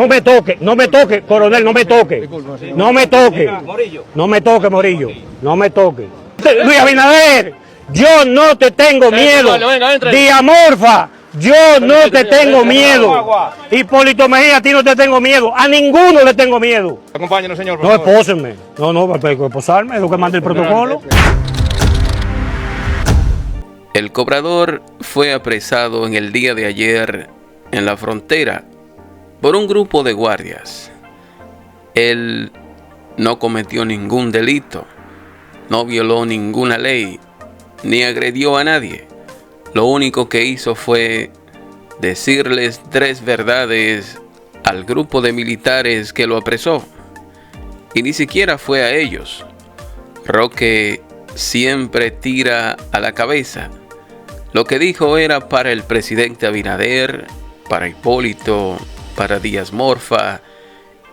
No me toque, no me toque, coronel, no me toque. No me toque. No me toque, Morillo. No me toque. Luis Abinader, yo no te tengo miedo. Diamorfa, yo no te tengo miedo. Hipólito Mejía, a ti no te tengo miedo. A ninguno le tengo miedo. Acompáñenos, señor. No, espósenme. No, esposarme, es lo que manda el protocolo. El cobrador fue apresado en el día de ayer en la frontera por un grupo de guardias. Él no cometió ningún delito, no violó ninguna ley, ni agredió a nadie. Lo único que hizo fue decirles 3 verdades al grupo de militares que lo apresó. Y ni siquiera fue a ellos. Roque siempre tira a la cabeza. Lo que dijo era para el presidente Abinader, para Hipólito, para Díaz Morfa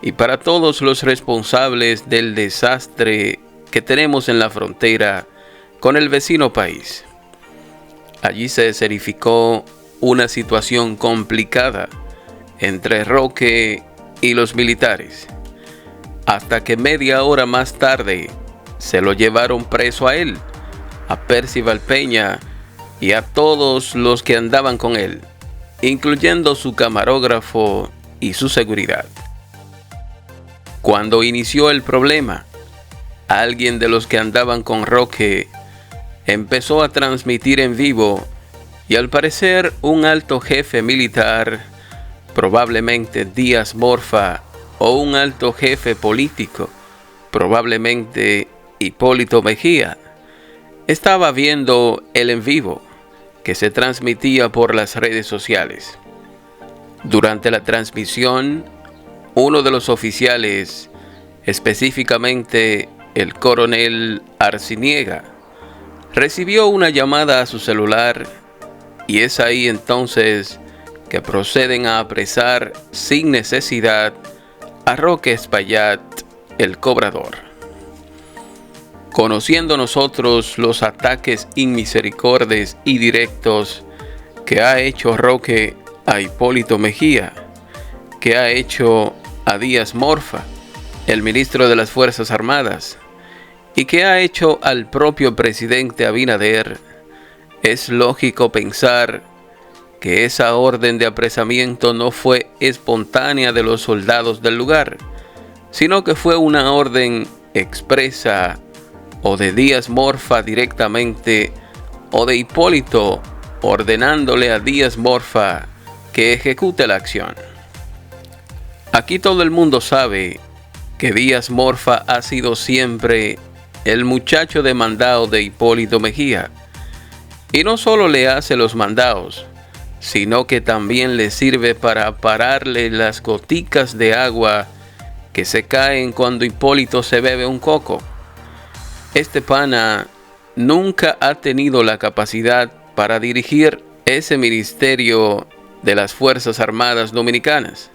y para todos los responsables del desastre que tenemos en la frontera con el vecino país. Allí se escenificó una situación complicada entre Roque y los militares, hasta que media hora más tarde se lo llevaron preso a él, a Percival Peña y a todos los que andaban con él, incluyendo su camarógrafo y su seguridad. Cuando inició el problema, alguien de los que andaban con Roque empezó a transmitir en vivo y al parecer un alto jefe militar, probablemente Díaz Morfa, o un alto jefe político, probablemente Hipólito Mejía, estaba viendo el en vivo que se transmitía por las redes sociales. Durante la transmisión, uno de los oficiales, específicamente el coronel Arciniega, recibió una llamada a su celular y es ahí entonces que proceden a apresar sin necesidad a Roque Espaillat, el cobrador. Conociendo nosotros los ataques inmisericordes y directos que ha hecho Roque a Hipólito Mejía, que ha hecho a Díaz Morfa, el ministro de las Fuerzas Armadas, y que ha hecho al propio presidente Abinader, es lógico pensar que esa orden de apresamiento no fue espontánea de los soldados del lugar, sino que fue una orden expresa o de Díaz Morfa directamente o de Hipólito ordenándole a Díaz Morfa que ejecute la acción. Aquí todo el mundo sabe que Díaz Morfa ha sido siempre el muchacho de mandado de Hipólito Mejía, y no solo le hace los mandados, sino que también le sirve para pararle las goticas de agua que se caen cuando Hipólito se bebe un coco. Este pana nunca ha tenido la capacidad para dirigir ese ministerio de las Fuerzas Armadas Dominicanas.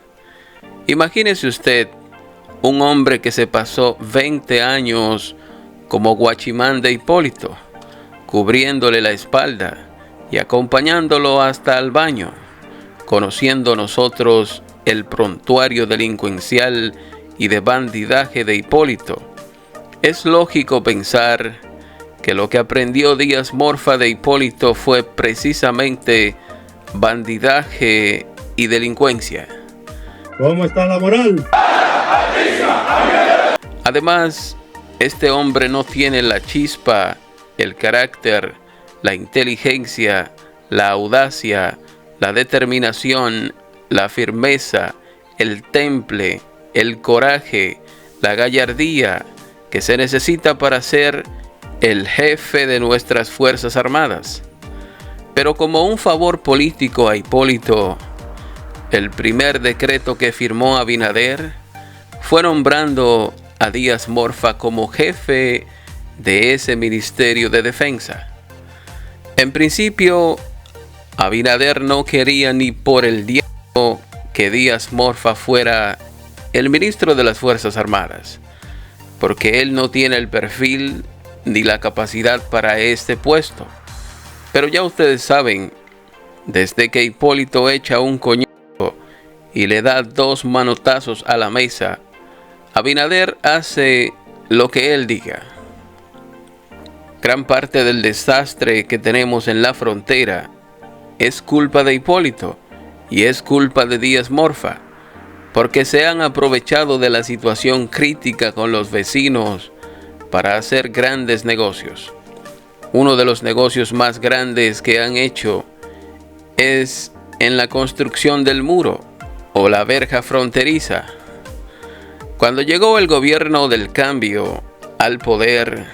Imagínese usted un hombre que se pasó 20 años como guachimán de Hipólito, cubriéndole la espalda y acompañándolo hasta el baño, conociendo nosotros el prontuario delincuencial y de bandidaje de Hipólito. Es lógico pensar que lo que aprendió Díaz Morfa de Hipólito fue precisamente bandidaje y delincuencia. ¿Cómo está la moral? Además, este hombre no tiene la chispa, el carácter, la inteligencia, la audacia, la determinación, la firmeza, el temple, el coraje, la gallardía que se necesita para ser el jefe de nuestras Fuerzas Armadas. Pero como un favor político a Hipólito, el primer decreto que firmó Abinader fue nombrando a Díaz Morfa como jefe de ese Ministerio de Defensa. En principio, Abinader no quería ni por el diablo que Díaz Morfa fuera el ministro de las Fuerzas Armadas, porque él no tiene el perfil ni la capacidad para este puesto. Pero ya ustedes saben, desde que Hipólito echa un coñazo y le da 2 manotazos a la mesa, Abinader hace lo que él diga. Gran parte del desastre que tenemos en la frontera es culpa de Hipólito y es culpa de Díaz Morfa, porque se han aprovechado de la situación crítica con los vecinos para hacer grandes negocios. Uno de los negocios más grandes que han hecho es en la construcción del muro o la verja fronteriza. Cuando llegó el gobierno del cambio al poder,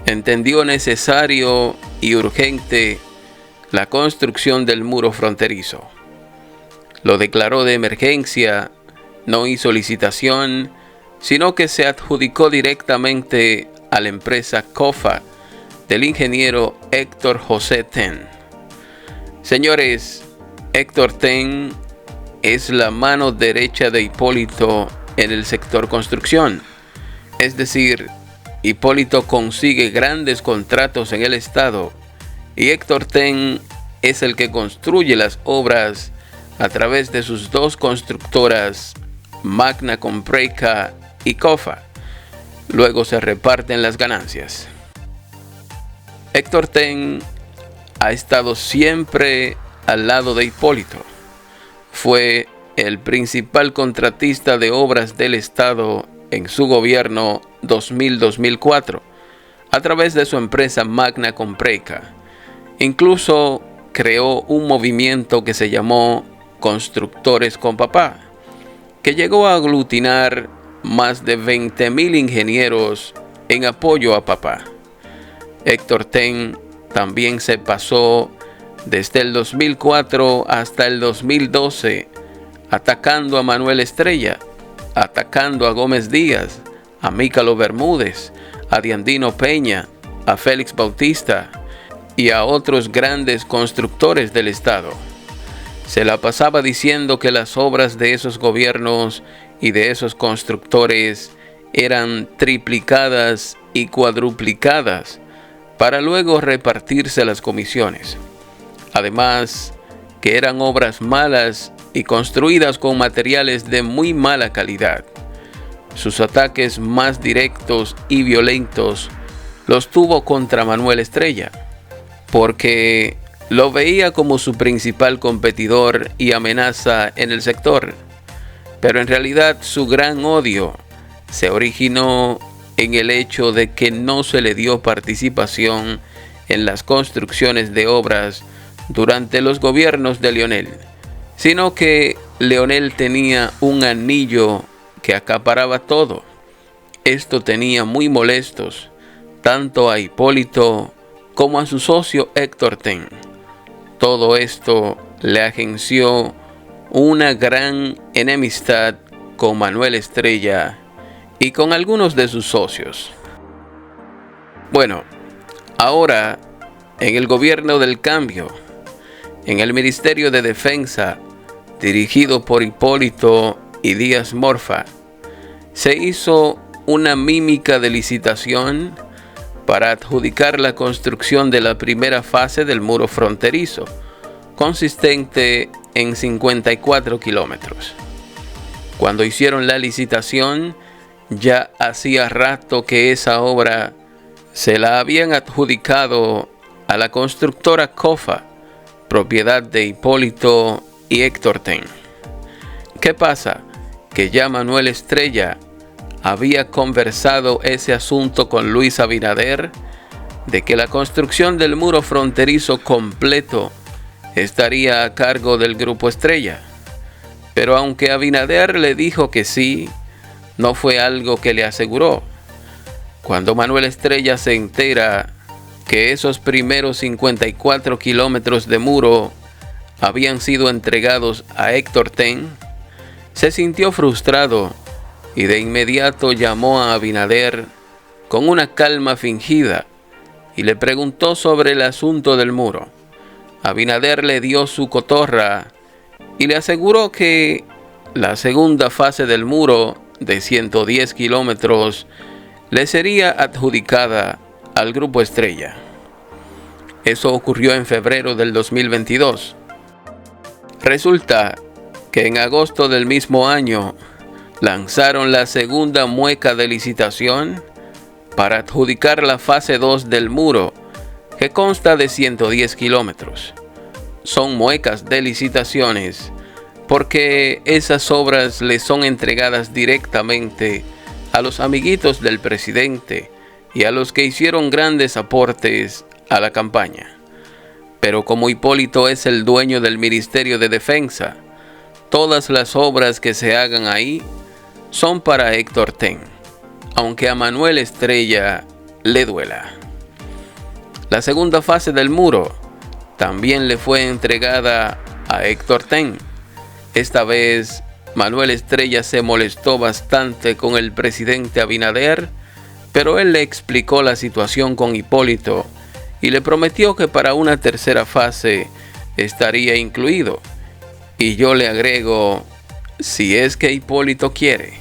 entendió necesario y urgente la construcción del muro fronterizo. Lo declaró de emergencia, no hizo licitación, sino que se adjudicó directamente a la empresa COFA del ingeniero Héctor José Ten. Señores, Héctor Ten es la mano derecha de Hipólito en el sector construcción. Es decir, Hipólito consigue grandes contratos en el estado y Héctor Ten es el que construye las obras a través de sus 2 constructoras, Magna Compreca y COFA. Luego se reparten las ganancias. Héctor Ten ha estado siempre al lado de Hipólito. Fue el principal contratista de obras del estado en su gobierno 2000-2004 a través de su empresa Magna Compreca. Incluso creó un movimiento que se llamó Constructores con Papá, que llegó a aglutinar más de 20,000 ingenieros en apoyo a papá. Héctor Ten también se pasó desde el 2004 hasta el 2012 atacando a Manuel Estrella, atacando a Gómez Díaz, a Mícalo Bermúdez, a Diandino Peña, a Félix Bautista y a otros grandes constructores del estado. Se la pasaba diciendo que las obras de esos gobiernos y de esos constructores eran triplicadas y cuadruplicadas para luego repartirse las comisiones. Además, que eran obras malas y construidas con materiales de muy mala calidad. Sus ataques más directos y violentos los tuvo contra Manuel Estrella, porque lo veía como su principal competidor y amenaza en el sector. Pero en realidad su gran odio se originó en el hecho de que no se le dio participación en las construcciones de obras durante los gobiernos de Leonel, sino que Leonel tenía un anillo que acaparaba todo. Esto tenía muy molestos tanto a Hipólito como a su socio Héctor Ten. Todo esto le agenció una gran enemistad con Manuel Estrella y con algunos de sus socios. Bueno, ahora en el gobierno del cambio, en el Ministerio de Defensa, dirigido por Hipólito y Díaz Morfa, se hizo una mímica de licitación para adjudicar la construcción de la primera fase del muro fronterizo, consistente en 54 kilómetros. Cuando hicieron la licitación, ya hacía rato que esa obra se la habían adjudicado a la constructora COFA, propiedad de Hipólito y Héctor Ten. ¿Qué pasa? Que ya Manuel Estrella había conversado ese asunto con Luis Abinader de que la construcción del muro fronterizo completo estaría a cargo del Grupo Estrella. Pero aunque Abinader le dijo que sí, no fue algo que le aseguró. Cuando Manuel Estrella se entera que esos primeros 54 kilómetros de muro habían sido entregados a Héctor Ten, se sintió frustrado y de inmediato llamó a Abinader con una calma fingida y le preguntó sobre el asunto del muro. Abinader le dio su cotorra y le aseguró que la segunda fase del muro de 110 kilómetros le sería adjudicada al Grupo Estrella. Eso ocurrió en febrero del 2022. Resulta que en agosto del mismo año lanzaron la segunda mueca de licitación para adjudicar la fase 2 del muro, que consta de 110 kilómetros. Son muecas de licitaciones porque esas obras le son entregadas directamente a los amiguitos del presidente y a los que hicieron grandes aportes a la campaña. Pero como Hipólito es el dueño del Ministerio de Defensa, todas las obras que se hagan ahí son para Héctor Ten, aunque a Manuel Estrella le duela. La segunda fase del muro también le fue entregada a Héctor Ten. Esta vez Manuel Estrella se molestó bastante con el presidente Abinader, pero él le explicó la situación con Hipólito y le prometió que para una tercera fase estaría incluido. Y yo le agrego, si es que Hipólito quiere.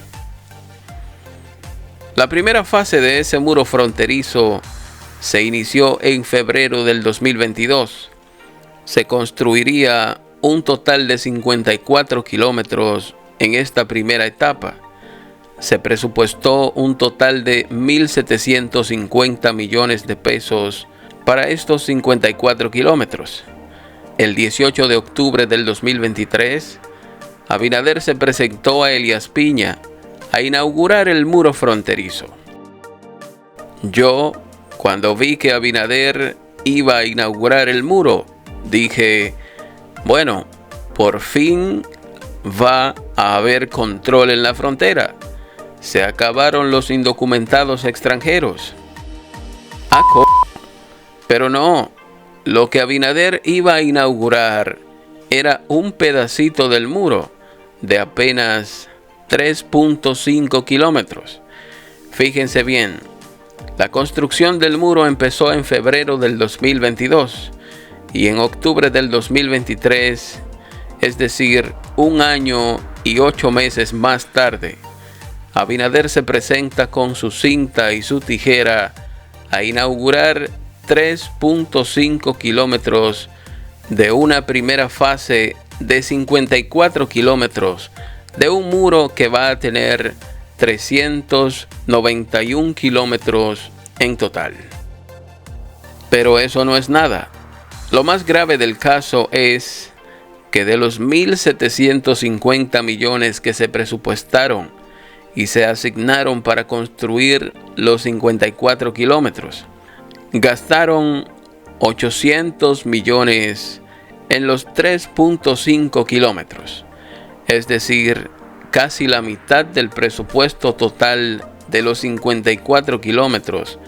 La primera fase de ese muro fronterizo se inició en febrero del 2022. Se construiría un total de 54 kilómetros en esta primera etapa. Se presupuestó un total de 1.750 millones de pesos para estos 54 kilómetros. El 18 de octubre del 2023, Abinader se presentó a Elías Piña a inaugurar el muro fronterizo. Yo, cuando vi que Abinader iba a inaugurar el muro, dije, bueno, por fin va a haber control en la frontera. Se acabaron los indocumentados extranjeros. Pero no, lo que Abinader iba a inaugurar era un pedacito del muro de apenas 3.5 kilómetros. Fíjense bien, la construcción del muro empezó en febrero del 2022 y en octubre del 2023, es decir, 1 año y 8 meses más tarde, Abinader se presenta con su cinta y su tijera a inaugurar 3.5 kilómetros de una primera fase de 54 kilómetros de un muro que va a tener 391 kilómetros en total. Pero eso no es nada. Lo más grave del caso es que de los 1.750 millones que se presupuestaron y se asignaron para construir los 54 kilómetros, gastaron 800 millones en los 3.5 kilómetros, es decir, casi la mitad del presupuesto total de los 54 kilómetros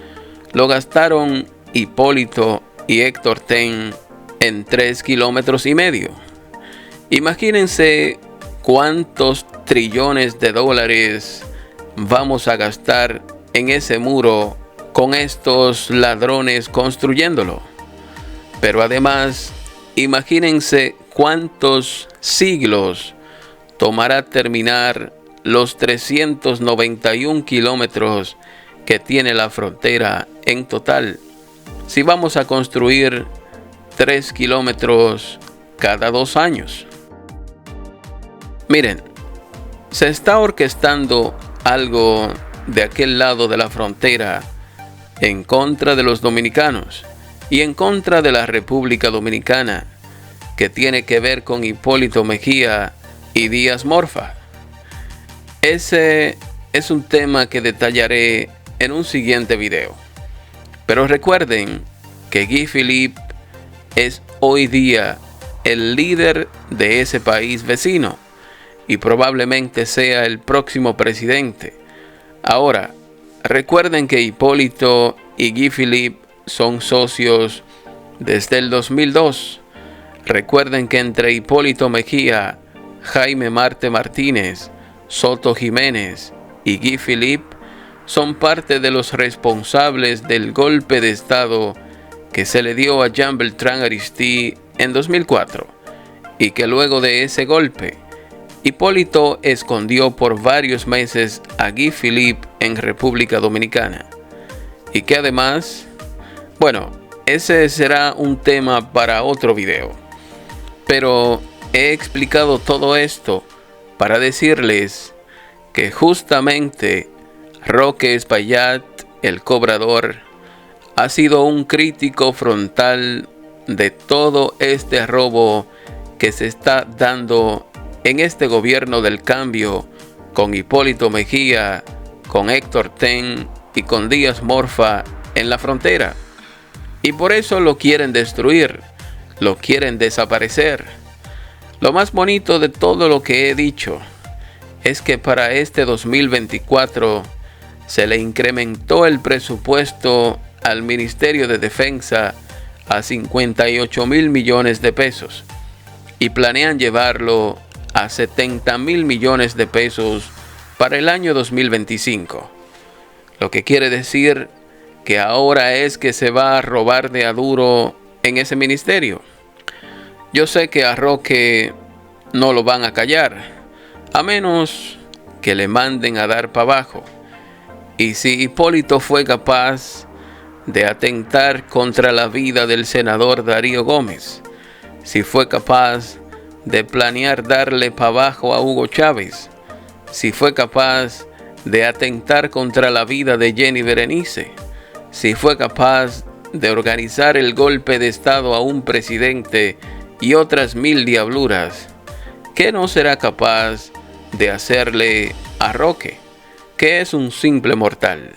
lo gastaron Hipólito y Héctor Ten en 3,5 kilómetros. Imagínense cuántos trillones de dólares vamos a gastar en ese muro con estos ladrones construyéndolo. Pero además, imagínense cuántos siglos tomará terminar los 391 kilómetros que tiene la frontera en total, si vamos a construir 3 kilómetros cada 2 años. Miren, se está orquestando algo de aquel lado de la frontera en contra de los dominicanos y en contra de la República Dominicana, que tiene que ver con Hipólito Mejía y Díaz Morfa. Ese es un tema que detallaré en un siguiente video. Pero recuerden que Guy Philippe es hoy día el líder de ese país vecino y probablemente sea el próximo presidente. Ahora, recuerden que Hipólito y Guy Philippe son socios desde el 2002. Recuerden que entre Hipólito Mejía, Jaime Marte Martínez, Soto Jiménez y Guy Philippe son parte de los responsables del golpe de Estado que se le dio a Jean Beltrán Aristide en 2004, y que luego de ese golpe, Hipólito escondió por varios meses a Guy Philippe en República Dominicana, y que además, bueno, ese será un tema para otro video. Pero he explicado todo esto para decirles que justamente Roque Espaillat, el cobrador, ha sido un crítico frontal de todo este robo que se está dando en este gobierno del cambio con Hipólito Mejía, con Héctor Ten y con Díaz Morfa en la frontera. Y por eso lo quieren destruir, lo quieren desaparecer. Lo más bonito de todo lo que he dicho es que para este 2024 se le incrementó el presupuesto al Ministerio de Defensa a 58,000 millones de pesos y planean llevarlo a 70,000 millones de pesos para el año 2025. Lo que quiere decir que ahora es que se va a robar de a duro en ese ministerio. Yo sé que a Roque no lo van a callar, a menos que le manden a dar para abajo. Y si Hipólito fue capaz de atentar contra la vida del senador Darío Gómez, si fue capaz de planear darle para abajo a Hugo Chávez, si fue capaz de atentar contra la vida de Jenny Berenice, si fue capaz de organizar el golpe de estado a un presidente y otras 1000 diabluras, ¿qué no será capaz de hacerle a Roque, que es un simple mortal?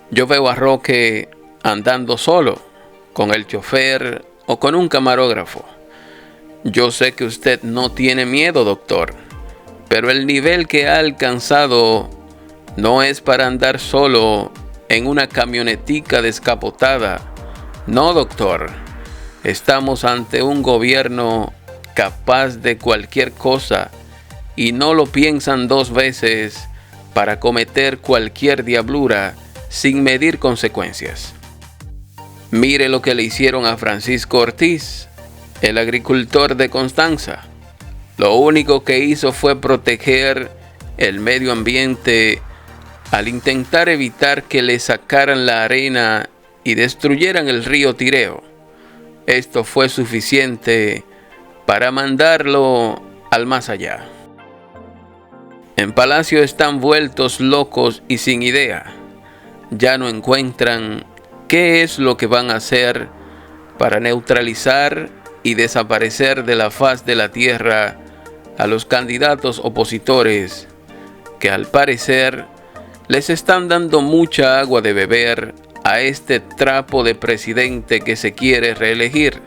Yo veo a Roque andando solo, con el chofer o con un camarógrafo. Yo sé que usted no tiene miedo, doctor, pero el nivel que ha alcanzado no es para andar solo en una camionetica descapotada. No, doctor, estamos ante un gobierno capaz de cualquier cosa y no lo piensan dos veces para cometer cualquier diablura sin medir consecuencias. Mire lo que le hicieron a Francisco Ortiz, el agricultor de Constanza. Lo único que hizo fue proteger el medio ambiente al intentar evitar que le sacaran la arena y destruyeran el río Tireo. Esto fue suficiente para mandarlo al más allá. En Palacio están vueltos locos y sin idea. Ya no encuentran qué es lo que van a hacer para neutralizar y desaparecer de la faz de la tierra a los candidatos opositores que al parecer les están dando mucha agua de beber a este trapo de presidente que se quiere reelegir.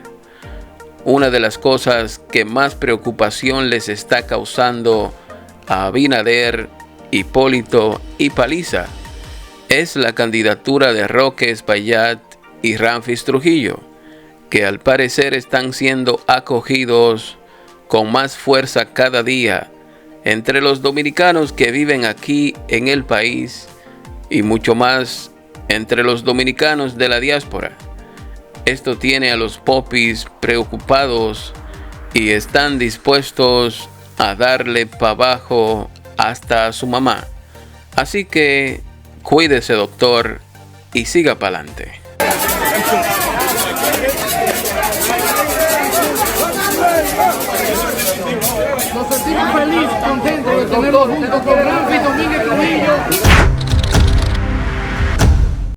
Una de las cosas que más preocupación les está causando a Abinader, Hipólito y Paliza es la candidatura de Roque Espaillat y Ramfis Trujillo, que al parecer están siendo acogidos con más fuerza cada día entre los dominicanos que viven aquí en el país y mucho más entre los dominicanos de la diáspora. Esto tiene a los popis preocupados y están dispuestos a darle para abajo hasta a su mamá. Así que cuídese, doctor, y siga para adelante. Nos sentimos felices, contentos de tenerlo junto con Ramfis Domínguez Trujillo.